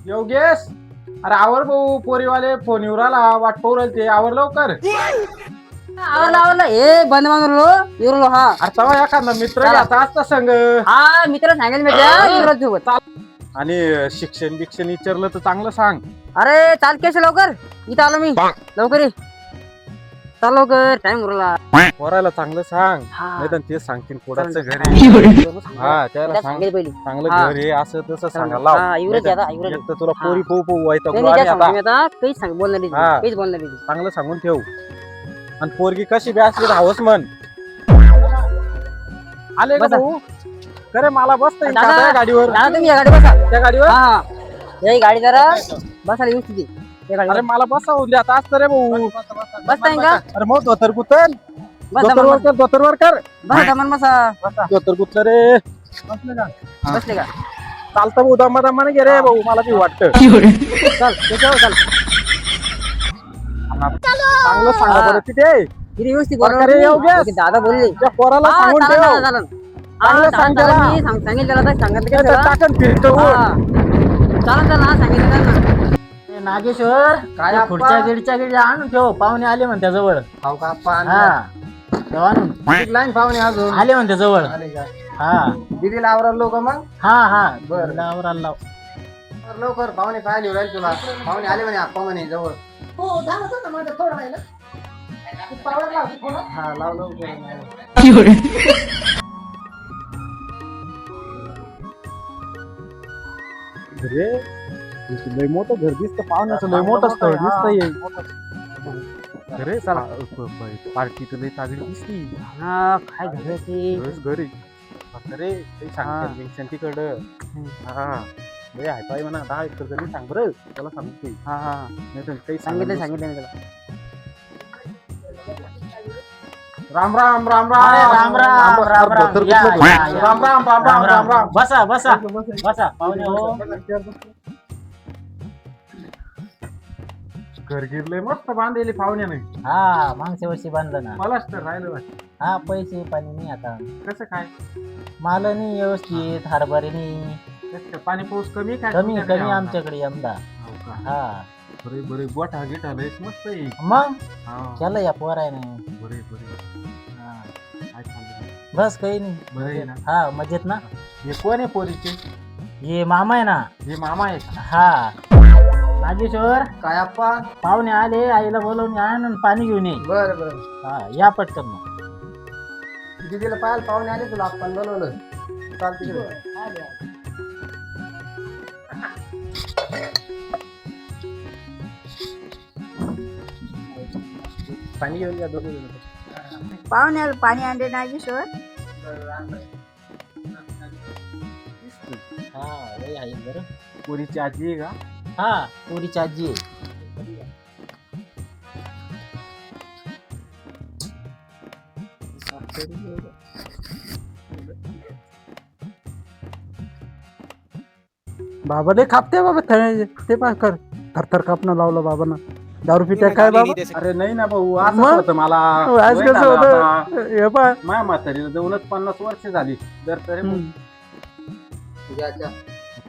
योगेश, अरे आवर भाऊ, पोरीवाले फोन येऊ राहिला, वाट पाहू राहिले ते, आवर लवकर. आवरला आवरला हे बंद मागलो येऊलो हा. अरे तवा एखादा मित्र चला. घ्यायचा असता संग. हा मित्र सांगेल मी त्या मित्रासोबत. आणि शिक्षण बिक्षण विचारलं तर चांगलं सांग. अरे चाल केस लवकर इथं आलो मी लवकर ये. चाल लवकर टाइम उरला. पोरायला चांगलं सांग, हा. नाही तर तेच सांगतील कोणाचं चालेल. घर आहे. हा त्याला त्याला सांग सांगेल पहिली. चांगलं हा. घर आहे असं तसं सांगा लाव. हा, एवढंच आहे आता, एवढंच. एक तर तुला हा. पोरी पोहू पोहू व्हायचं नाही, गुरु नाही, आणि त्या आता सांगतो मी आता काहीच सांग बोलणार नाही हा. काहीच बोलणार नाही. चांगलं सांगून ठेव. आणि पोरगी कशी बी असली तर हवस म्हण. आले का बसा. भाऊ? खरे मला बसता येईल का दादा, त्या गाडीवर? दादा तुम्ही या गाडी बसा. त्या गाडीवर हा हा ही गाडी जरा बसायला येऊ तिथे त्या अरे गाडीवर मला बसावून द्या आता असतं रे भाऊ. बसता येईल का? अरे मग धोतर कुतर बसा धोतरवर कर धोतरवर कर. बसा दमन बसा. धोतर कुतर रे बसले का? चालतं भाऊ दमा दमाने घे रे भाऊ मला बी वाटतं. चल त्याच्यावर चल. चांगलं सांगा हा. बरं तिथे किती व्यवस्थित बरं बोलणार रे, तुम्ही? योगेश. ओके, दादा बोलले त्या पोराला हा, सांगून चालेल, ठेव. चालेल, चालेल. हा, चांगलं चालेल, सांग चालेल. त्याला. मी सांगेल त्याला तर सांगत नाही तर टाकन फिरतो. चालेल चालेल हा सांगितलं त्यांना. नागेश्वर काय त्या आप्पा? पुढच्या गेडच्या गेडी आणून ठेव, पाहुणे आले म्हणत्या जवळ. हाव का आप्पा? हा ठेव आणून. किती लाईन पाहुणे अजून आले म्हणत्या जवळ. आले का? हा दीदीला आवरायला लोक मग हा हा बरं. लावर लाव. लवकर पाहुणे काय लिहू राहिले तुला पाहुणे आले म्हणे आप्पा म्हणे जवळ. हा लाव लवकर. अरे लय मोठं घर दिसतं पाहुण्याचं लय मोठं स्थळ दिसतंय. अरे चला पार्टी तर लय चांगली दिसती. हा काय झालं ते घरी अरे ते सांगते तिकडं हा लय हाय पाय म्हणा 10 एकर जरी सांग बरं त्याला सांगते. हा हा नाही तर काही सांगितलं सांगितलं मी त्याला. राम राम राम अरे राम राम राम राम राम. धोतर या, कुठलं या, धोतर? या. राम राम राम राम राम राम. बसा बसा बसा पाहुणे हो. घर गिरले मस्त बांधलेले पाहुण्याने. हा मागच्या वर्षी बांधलं ना. मलाच तर राहिलं वाटतं. हा पैसे पाणी नाही आता. कसं काय माल नाही व्यवस्थित, हरभरे नाही. कसं काय? पाणी पाऊस कमी काय कमी तुमच्याकडे? कमी आमच्याकडे यंदा. हो का? हा बरे बरे गोठा गिठा लयच मस्त आहे. मग हा केलं या पोराने. बरे बरे हा. काय चाललंय? बस काही नाही. बरं आहे ना? हा मजेत ना. हे कोण आहे पोरीचे? ये मामा आहे ना. हे मामा आहे का? हा नागेश्वर काय आप्पा? पाहुणे आले, आईला बोलवून आण आणि पाणी घेऊन ये. बरं बरं. हा या पटकन मग. दीदीला पाहायला पाहुणे आले तुला आप्पा बोलवलं. चालते पाणी घेऊन या दोघं जण. पाहुण्याला पाणी आणले नागेश्वर. हा लय आहे बरं. पोरीची आजी आहे का? हा पोरीची आजी आहे. बाबा लय कापते बाबा ते पाय कर थरथर कापणं लावलं बाबांना. दारू पित्या काय बाबा? अरे नाही ना भाऊ असं मग? होतं मला. आज वय कसं झालं आता. होतं हे पाय माझ्या म्हातारीला जाऊनच 50 वर्ष झाली. जर तरी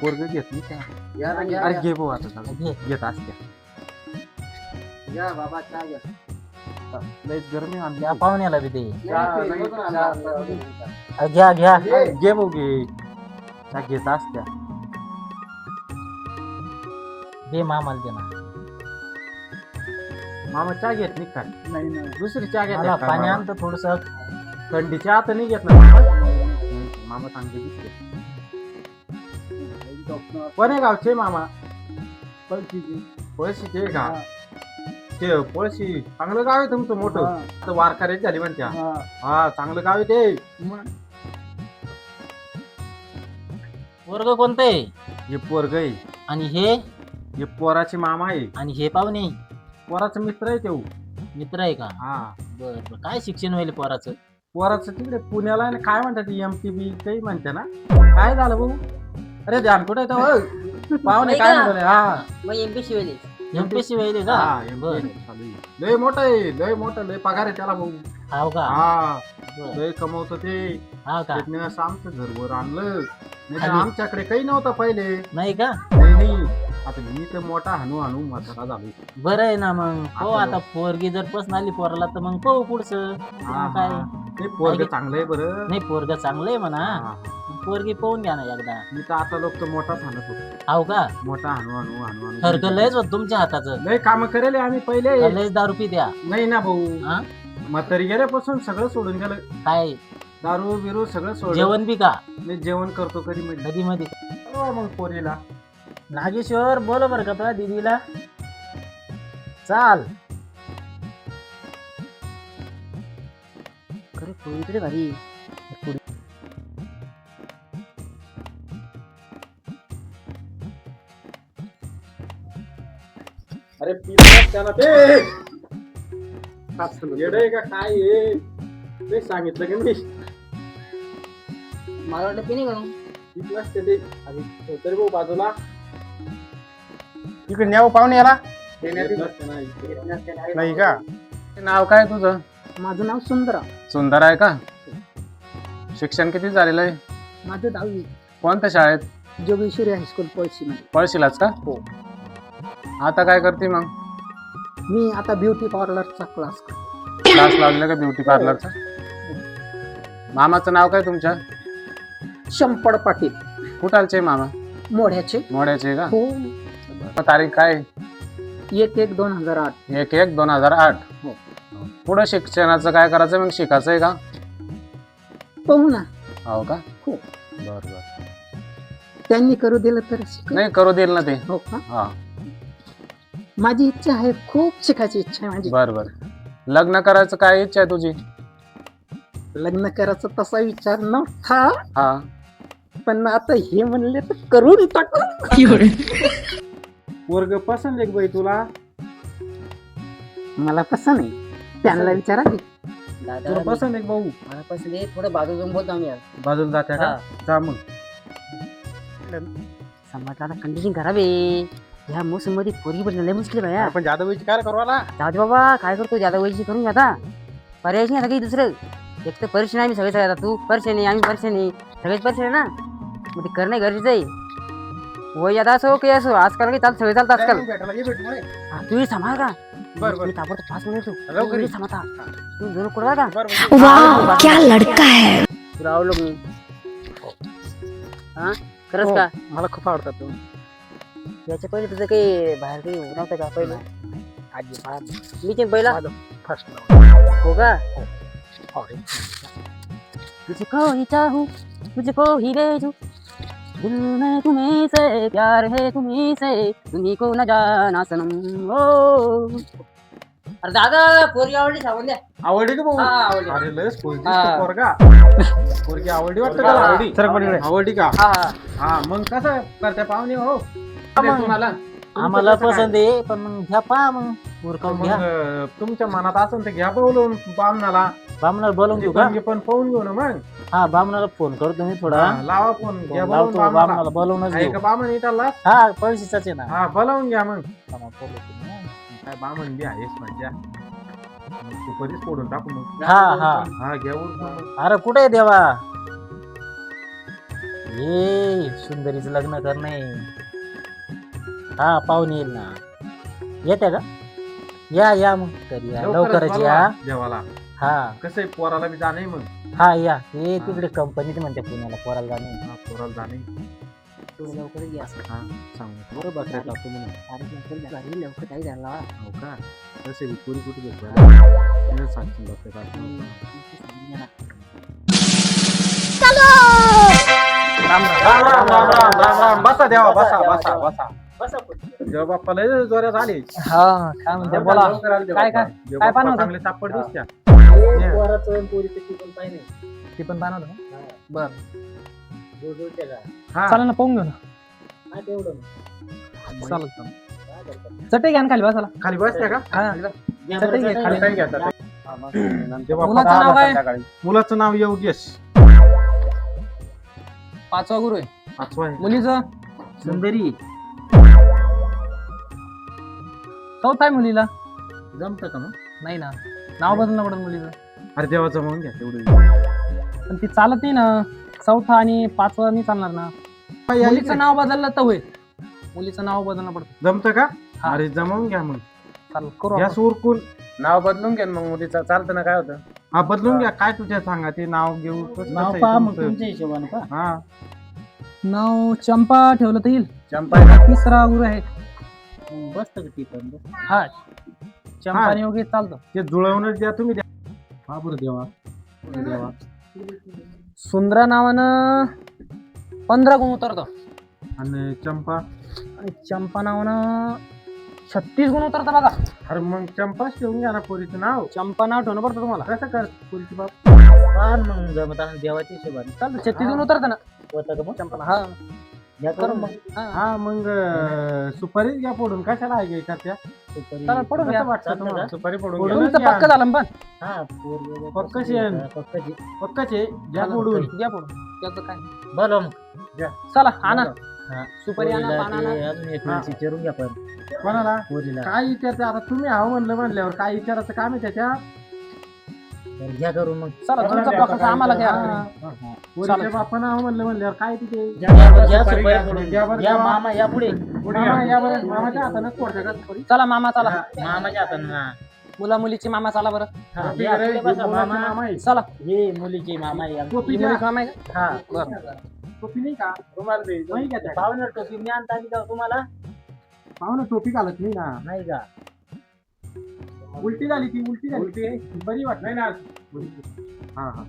पोरग घेत नाही का? अरे घे भाऊ आता चालेल. घे. घेत असत्या लयच गरमी आणली. त्या पाहुण्याला बी दे. घे घ्या घ्या. भाऊ घे त्या घेत असत्या. दे मामाला दे ना. मामा चहा घेत नाही काय? नाही नाही दुसरी चहा घेत मला काय पाणी मामा? आणतं थोडस. थंडी चहा तर नाही घेत ना मामा? मामा चांगले दिसते. कोण्या गावचे मामा? पळशीचे का? ते पळशी चांगलं गाव आहे तुमचं मोठं. आता वारकऱ्याची झाली म्हणत्या. हा चांगलं गाव आहे ते. वर्ग कोणतं आहे? हे पोरग आहे. आणि हे हे पोराचे मामा आहे. आणि हे पाहुणे पोराचा मित्र आहे तो. मित्र आहे का? हा बर बर. काय शिक्षण होईल पोराचं? पोराचं तिकडे पुण्याला आहे ना, काय म्हणतात MTB काही म्हणते ना. काय झालं भाऊ? अरे ध्यान कुठे येतं पाहुणे काय का? म्हणले? हा मग एमपीसी वेळी एमपीएससी व्हायले का? हा, बर. MPSC चालू आहे. लय मोठं आहे लय मोठं लय पगार आहे त्याला भाऊ. हाव का? हा बर. लय कमवतो ते. हा का? त्याने असं आमचं घरवर आणलं. नाही तर खाली. आमच्याकडे काही नव्हतं पहिले. नाही का? नाही आता मी तर मोठा हाणू हाणू म्हातारा झालो. बरं आहे ना मग हो आता आता पोरगी जर पसंत आली पोराला तर मग पाहू पुढचं हा, काय हा. ते पोरग चांगलं आहे बरं. नाही पोरग चांगलं आहे म्हणा हा, हा. पोरगी पाहून घ्या ना एकदा मी तर आता लोक तर मोठाच हाणत होतो. हाव का मोठा हाणू हाणू हाणू हाणू खरं लयच होत तुमच्या हाताचं लय काम करेल आम्ही पहिले. लयच दारू पी द्या नाही ना भाऊ, हा म्हातारी गेल्यापासून सगळं सोडून गेलं. काय दारू बिरू सगळं सोडलं. जेवण बी का मी जेवण करतो कधी म्हणजे कधी मध्ये मग पोरीला नागेश्वर बोल बरं का तुला दीदीला चाल खरं पोरी इकडे भारी. अरे पिला त्याला ते येडय का काय आहे? ते सांगितलं की मी मला वाटलं पिणे का किती वाजते ते आधी तरी भाऊ बाजूला इकडे न्यावं पाहुणे याला नाही का. नाव काय तुझं? माझं नाव सुंदरा. सुंदर आहे का? शिक्षण किती झालेलं आहे? माझं 10वी कोणत्या शाळेत? जोगेश्वरी हायस्कूल पळशीमध्ये. पळशीलाच का? हो. आता काय करते मग? मी आता ब्युटी पार्लरचा क्लास करतो. क्लास लावलेला का ब्युटी पार्लरचा? मामाचं नाव काय तुमच्या? शंपड पाटील कुठालचे मामा? मोढ्याचे. मोड्याचे का? हो. तारीख काय? 1/1/2008. 1/1/2008. हो. पुढं शिक्षणाचं काय करायचं मग? शिकायचंय का? पाहू ना. हो का? हो. बर बर. त्यांनी करू दिलं तर शिकू. नाही करू देईल ना ते. हो का? हा माझी इच्छा आहे, खूप शिकायची इच्छा आहे माझी. बर बर. लग्न करायचं काय इच्छा आहे तुझी? लग्न करायचा तसा विचार नव्हता, हा पण आता हे म्हणले तर करून टाकू. वर्ग पसंत आहे बाई तुला? मला पसंत नाही, त्यांना विचारा की. दादा तुला पसंत आहे भाऊ? मला पसंत आहे. थोडं बाजू जाऊन बोलतो आम्ही यार. बाजूला जात्या का? जा मग. समाजला आता कंडिशन खराब आहे. ह्या मोसम मध्ये पोरगी पण लय मुश्किल आहे भैया. आपण जादवाईची काय करू आला? जाऊ दे बाबा, काय करतो ज्यादा वयची करून घ्या आता. पर्यायच नाही आता काही दुसरं. एक तर परेशान आहे आम्ही सगळे आता. तू परेशान आहे, आम्ही परेशान आहे, सगळेच परेशान आहे ना. मग ते करणं गरजेचं आहे. वय आता असो काही असो, आजकाल काही चालत सगळे चालतं आजकाल. हा, तू सांभाळ का? बरं. मी ताबडतोब 5 मिनिट लवकर ये. थांबता. तू जरूर कुठं का? वाह क्या लड़का है. तुला आवडलो मी. हा खरंच हो. का? मला खूप आवडतात तुम्ही. याच्या पहिले तुझं काही बाहेर काही नव्हतं का पहिलं? आजी मी ते पहिला फर्स्ट हो का? तुझको ही चाहूं, तुझको ही बेचूं, दिल में तुम्हीं से प्यार है तुम्हीं से, तुम्हीं को न जाना सनम. ओ अरे दादा पोरगी आवडली सांगून द्या. आवडली का भाऊ? हा, आवडली. अरे लयच पोरगी हा. दिसतो पोरगा. पोरगी आवडली वाटतं हा. त्याला? आवडली. आवडली का? हा हा मग कसं करते पाहुणे हो? तुम्हाला आम्हाला पसंत आहे पण मग घ्या पहा मग उरकावून घ्या मग तुमच्या मनात असेल तर घ्या बोलून बामणाला. बामणाला बोलवून घेऊ का? पण पाहून घेऊ ना मग. हा बामणाला फोन करू तुम्ही थोडा हा, लावा फोन. घ्या बोलवून लावतो बामणाला. बामणाला बोलवूनच आहे घेऊ का बामण इथला? हा पैशाच आहे ना हा बोलावून घ्या मग. थांबा, बोलवतो मी. काय बामण बी आहेस माझ्या. सुपारीच फोडून टाकू मग. हा हा हा घ्या बोलून. अरे कुठे आहे देवा ये सुंदरीचं लग्न करणे. हा पाहुणे येईल ना. येते का? या या मग तरी या लवकरच या. देवाला हा कसं आहे पोराला बी जाणे मग. हा या ते तिकडे कंपनीत म्हणते पुण्याला पोराला जाणे. हा, पोराला जाणे. थोडं लवकर या. हा सांगू बरं बकऱ्या टाकतो म्हणून. अरे लवकर घरी लवकर काही झाला. हो का? तसे बी पुरी कुठे घेतला सांगशील बकऱ्या टाकतो. राम राम राम राम राम राम राम. बसा देवा बसा बसा बसा. देव बाप्पा लय जोरात आले. हा काय म्हणते बोला. लवकर आले देव काय बाप्पा. काय देव काय बाप्पा पाहणं होतं? चांगले सापड दिसत्या. ती पण पाहणार होतं ना? बरं हा चालेल ना, पाहून घेऊ ना. चालेल चालेल. चटई घ्या ना खाली बसायला. खाली बसत्या का? हा चटई घे खाली. काय घ्या आता? देव बाप्पा मुलाचं नाव काय? संध्याकाळी. मुलाचं नाव योगेश. 5वा गुरु आहे. 5वा आहे. मुलीचं सुंदरी 4था आहे मुलीला. जमत का मग? नाही ना, नाव बदलणं पडेल मुलीचं. अरे देवा जमवून घ्या तेवढं. पण ती चालत नाही ना. 4था आणि 5वा नाही चालणार ना. मुलीचं नाव बदललं तर होईल. मुलीचं नाव बदलणं पडतं. जमतं का? हा. अरे जमवून घ्या मग. चाल करू घ्या आपण. सुरकून. नाव बदलून घ्या मग मुलीचं, चालतं ना, काय होतं. हा बदलून घ्या. काय तुझ्या सांगा ते नाव घेऊ कसं नाव आहे पहा मग तुमचं? तुमच्या हिशोबाने पहा. हा नाव चंपा ठेवलं तर येईल. चंपा आहे का? तिसरा उर आहे. बसतं का ती पण बस. हा चंपाने वगैरे चालतं. ते जुळवूनच द्या तुम्ही द्या. हा बरं देवा. बरं देवा. सुंदरा नावानं 15 गुण उतरतं आणि चंपा. आणि चंपा नावानं 36 गुण उतरतं बघा. अरे मग चंपाच ठेवून घ्या ना पोरीचं नाव. चंपा नाव ठेवणं पडतं तुम्हाला. कसं कर पोरीची बाप. पहा ना मग जमताना देवाच्या हिशोबाने चालतं 36 गुण उतरतं ना होतं का मग चंपाला. हा घ्या करून मग. हा. हा मग सुपारीच घ्या फोडून. कशाला आहे का त्या? सुपारी- चला पडून घ्या. कसं वाटतं चालतं तुम्हाला? का? सुपारी फोडून तुमचं घ्या. पक्क झालं पण. हा पोरगी पक्कच आहे. पक्कच आहे. पक्काचे घ्या चालेल, फोडून. घ्या पडून त्याचं काय. बोलवा मग. चला आणा हा. सुपारी आणा पोरीला पान ते आणा. अजून एक वेळेस विचारून घ्या पण कोणाला? पोरीला. काय विचारतं आता तुम्ही हाव म्हणल्यावर काय विचारायचं काम आहे त्याच्या? तर घ्या करून मग. चला तुमचा पक्क आम्हाला घ्या. पोरीच्या बापानं हाव म्हणल्यावर काय तिथे? घ्या सुपारी सुपारी फोडून. घ्या बरं, घ्या देवा. मामा या पुढे. मामा या बरं. मामाच्या हातानं फोडता का सुपारी? चला मामा चला. मामाच्या हातानं. मुला मुलीची मामा चला बरं. हा, टोपी या रे, पुढे बसा, बोलाचे मामा. मामा आहे. चला हे मुलीची मामा आहे आमची. टोपी ही द्या. मुलीची मामा आहे का? हा बरं. टोपी नाही का? रुमाल दे. नाही का त्या? पाहुणे टोपी मी आणता आली का तुम्हाला? पाहुणं टोपी घालत नाही ना. नाही का? उलटी झाली ती. उलटी झाली. बरी वाट नाही ना. हा हा.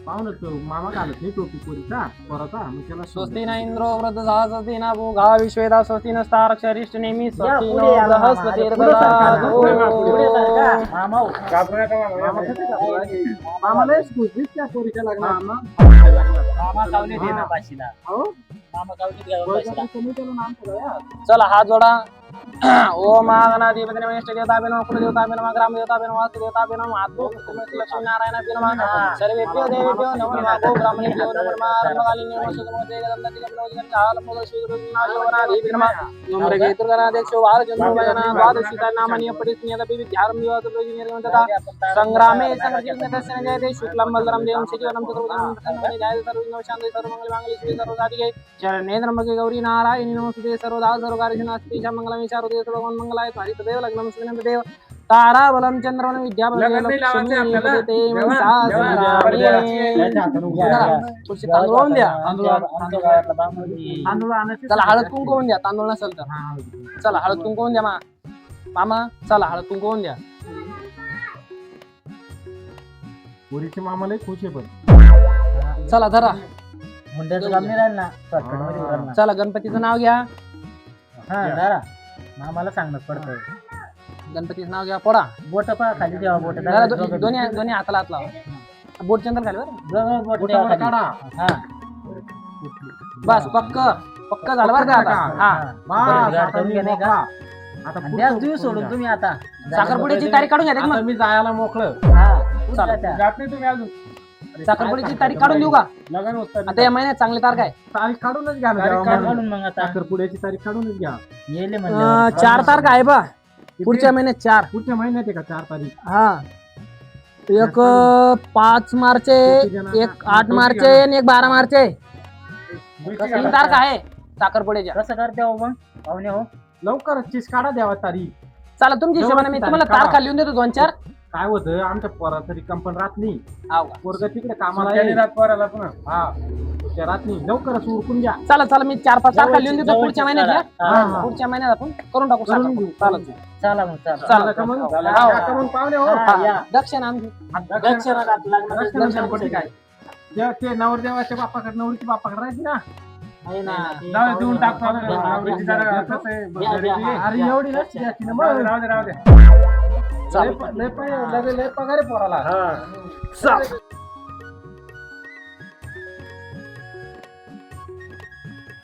पाहुणं तो मामा घालत नाही टोपी पोरीचा पोराचा. मग त्याला स्वस्ती न इंद्रो वृद्ध सहस्ती न भूगा विश्वेदा स्वस्ती न स्तारक्षरिष्ट नेमी या स्वस्ती पुढे या नो मामा. बृहस्पती अरे पुढे सरका. पुढे पुढे सरका. मामा हो. घाबरू नका मामा. मामा कसं घाबरू? मामाला एक खुशीच त्या पोरीच्या लग्नात. मामा कावलीत आहे ना पाशीला. हो? मामा कावलीत घ्या पाशीला. तुम्ही त्याला नाम ठेवा या. चला हात जोडा. ओम गणाधिपती नमः इष्ट देवताभ्यो नमः कुलदेवताभ्यो नमः ग्रामदेवताभ्यो नमः वास्तुदेवताभ्यो नमः आत्मो लक्ष्मी नारायणाभ्यो नमः सर्वेभ्यो देवेभ्यो नमो नमः गो ब्राह्मणेभ्यो नमो नमः रत्नकालिनी नमः सुगमते गदन्ति गमनोजन आलमोद श्रीगुरुनाथयोगनाधिपति नमः नम्रगे दुर्गणाध्यक्षो भारजन्मभजना द्वादशीता नामानि अपरिस्म्यदपि विद्यारं विवादोपयोगि निर्गमतता संग्रामे संग्रजितस्य जयते शुक्लं बलधरं देवं श्रीवरं चतुर्भुजं प्रसन्नं जयते सर्वविघ्नोपशान्तिः सर्वमङ्गलमाङ्गल्ये शिवे सर्वसाधिके चरणे त्र्यम्बके गौरी नारायणी नमोस्तुते सर्वदा सर्वकार्येषु मंगलम विचारुदे भगवान मंगलाय तारी तदेव लग्नम सुनंद देव ताराबलं चंद्रवन विद्याबलं लग्न नाही लावायचं आपल्याला. लक्ष्मी देवा, तुळशी तांदूळ वाहून द्या. आमच्या गावातला बांबू. तांदूळ आणायचे. चला हळद कुंकू होऊन द्या. तांदूळ नसेल तर चला हळद कुंकू होऊन द्या मामा. चला हळद कुंकू होऊन द्या. पोरीच्या मामाला खुश आहे पण. चला धरा. मुंड्याचं काम नाही राहिलं ना. शॉर्टकट मध्ये उराल ना. चला गणपतीचं नाव घ्या. हा दारा मामाला सांगणं पडतं. गणपतीचं नाव घ्या. पोडा बोट पहा खाली देवा बोट जरा दोन्ही हाताला हात लावा. बोट चंद्र खाली बरं. बोट बोटावर काढा. हा बस पक्क झालं बरं का आता. हा बस, गाठ आता करून मी घे नाही का? मोकळा. आता आणि त्याच पुढचं दिवस सोडून तुम्ही आता साखरपुड्याची तारीख काढून घ्या आता मग. मी जायला मोकळं. हा चला. त्या. जात नाही तुम्ही अजून. साखरपुड्याची तारीख काढून देऊ का? लग्न होतं. आता या महिन्यात चांगली तारीख आहे. तारीख काढूनच घ्या ना तारीख देवा काढ म्हणून. काढून मग आता साखरपुड्याची तारीख काढूनच घ्या. येले म्हणलं 4 तारख आहे बा. पुढच्या महिन्यात 4. पुढच्या महिन्यात आहे का 4 तारीख? हा एक 5 मार्च आहे, एक 8 मार्च आहे आणि एक 12 मार्च आहे. 3 तारखा आहे साखरपुड्याच्या. कसं करते हो मग पाहुणे हो. लवकरच चीज काढा द्यावा तारीख. चला तुमच्या हिशोबाने मी तुम्हाला तारखा लिहून देतो 2-4. काय होतं आमच्या पोराचं रिकामपण राहत नाही. हाव का? पोरग तिकडे कामाला आहे. हा त्या राहत नाही. लवकरच उरकून घ्या. चला मी 4-5 तारखा लिहून देतो पुढच्या महिन्यात. हा, हा. पुढच्या महिन्यात आपण करून टाकू करून साखरपुडा. घेऊ. चालेल. चला मग चला चला का मग? चला. या का मग पाहुणे हो. हा, या. दक्षिण आमची. दक्षिणा दक्षिणासाठी काय? जेव्हा ते नवरदेवाच्या बापाकडे नवरीच्या बापाकडे राहायची ना. आहे ना. जाऊ दे, देऊन टाकतो आता. द्या, नवरीची द्या, जरा द्या. कसं आहे, द्या, द्या. अरे एवढी नसते द्यायची ना मग. चालेल. लय पगार आहे पोराला. चालेल.